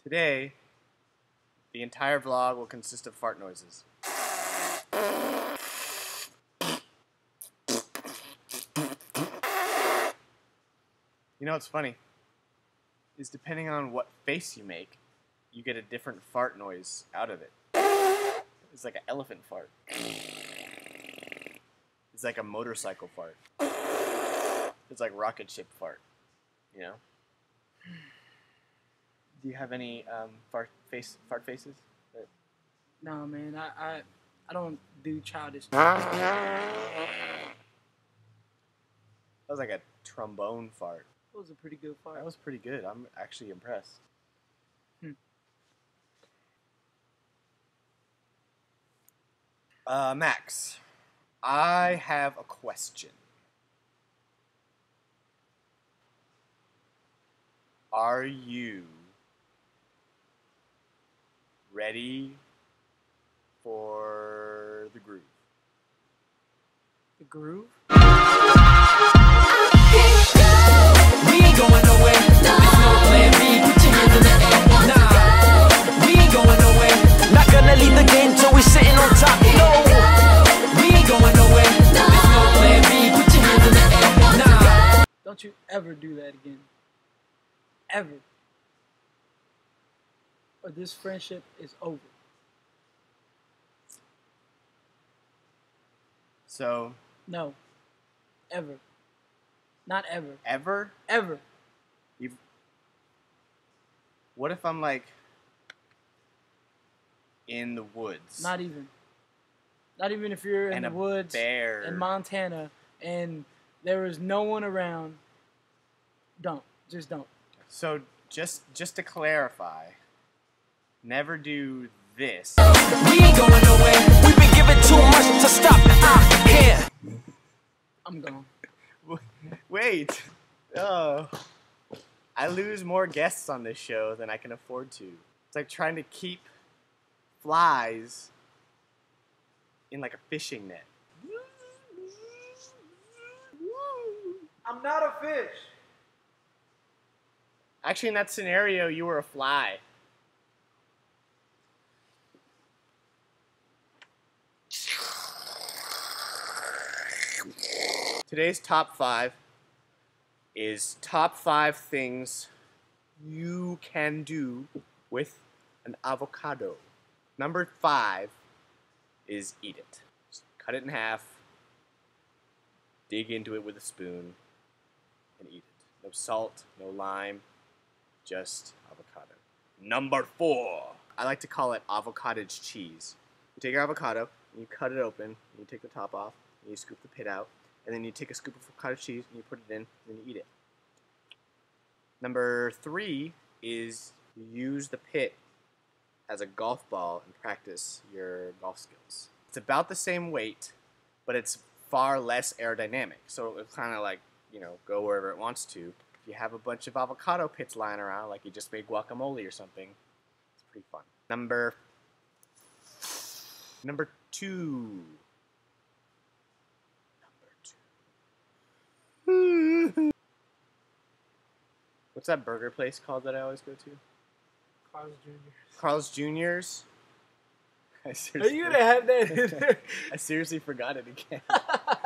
Today, the entire vlog will consist of fart noises. You know what's funny? Is depending on what face you make, you get a different fart noise out of it. It's like an elephant fart. It's like a motorcycle fart. It's like rocket ship fart. You know? Do you have any fart faces? No, man, I don't do childish. That was like a trombone fart. That was a pretty good fart. That was pretty good. I'm actually impressed. Max, I have a question. Are you ready for the groove? The groove? We ain't going nowhere. There's no plan B. Put your hands in the air. Nah, we ain't going nowhere. Not gonna leave the game till we sitting on top. No, we ain't going nowhere. There's no plan B. Put your hands in the air. Nah. Don't you ever do that again. Ever. Or this friendship is over. So. No. Ever. Not ever. Ever? Ever. What if I'm like in the woods? Not even. Not even if you're in the woods in Montana and there is no one around. Don't. Just don't. So just to clarify, never do this. We ain't going nowhere. We've been given too much to stop. I can't. I'm gone. Wait. Oh. I lose more guests on this show than I can afford to. It's like trying to keep flies in like a fishing net. I'm not a fish. Actually, in that scenario, you were a fly. Today's top 5 is top 5 things you can do with an avocado. Number 5 is eat it. Just cut it in half, dig into it with a spoon, and eat it. No salt, no lime, just avocado. Number 4, I like to call it avocottage cheese. You take your avocado, and you cut it open, and you take the top off, and you scoop the pit out, and then you take a scoop of cottage cheese, and you put it in, and then you eat it. Number 3 is you use the pit as a golf ball and practice your golf skills. It's about the same weight, but it's far less aerodynamic, so it'll kind of like, you know, go wherever it wants to. If you have a bunch of avocado pits lying around, like you just made guacamole or something, it's pretty fun. Number 2. What's that burger place called that I always go to? Carl's Jr. Carl's Jr.'s? Are you gonna have that in there? I seriously forgot it again.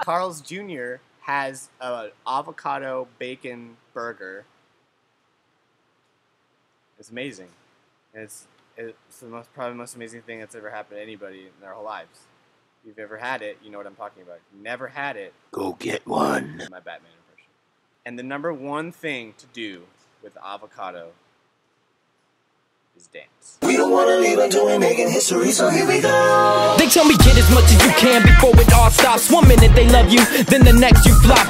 Carl's Jr. has an avocado bacon burger. It's amazing. And it's the probably the most amazing thing that's ever happened to anybody in their whole lives. If you've ever had it, you know what I'm talking about. If you've never had it, go get one. My Batman impression. And the number 1 thing to do with avocado is dance. We don't wanna leave until we're making history, so here we go. They tell me get as much as you can before it all stops. 1 minute they love you, then the next you flop.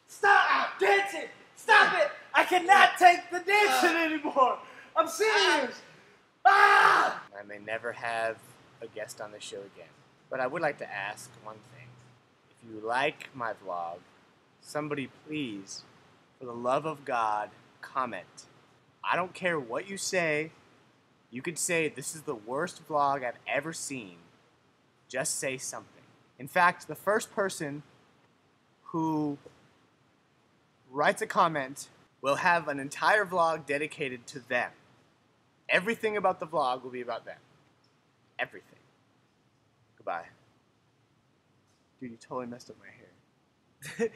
Stop dancing! Stop it! I cannot take the dancing anymore! I'm serious! I may never have a guest on the show again, but I would like to ask one thing. If you like my vlog, somebody please, for the love of God, comment. I don't care what you say. You could say this is the worst vlog I've ever seen. Just say something. In fact, the first person who writes a comment we'll have an entire vlog dedicated to them. Everything about the vlog will be about them. Everything. Goodbye. Dude, you totally messed up my hair.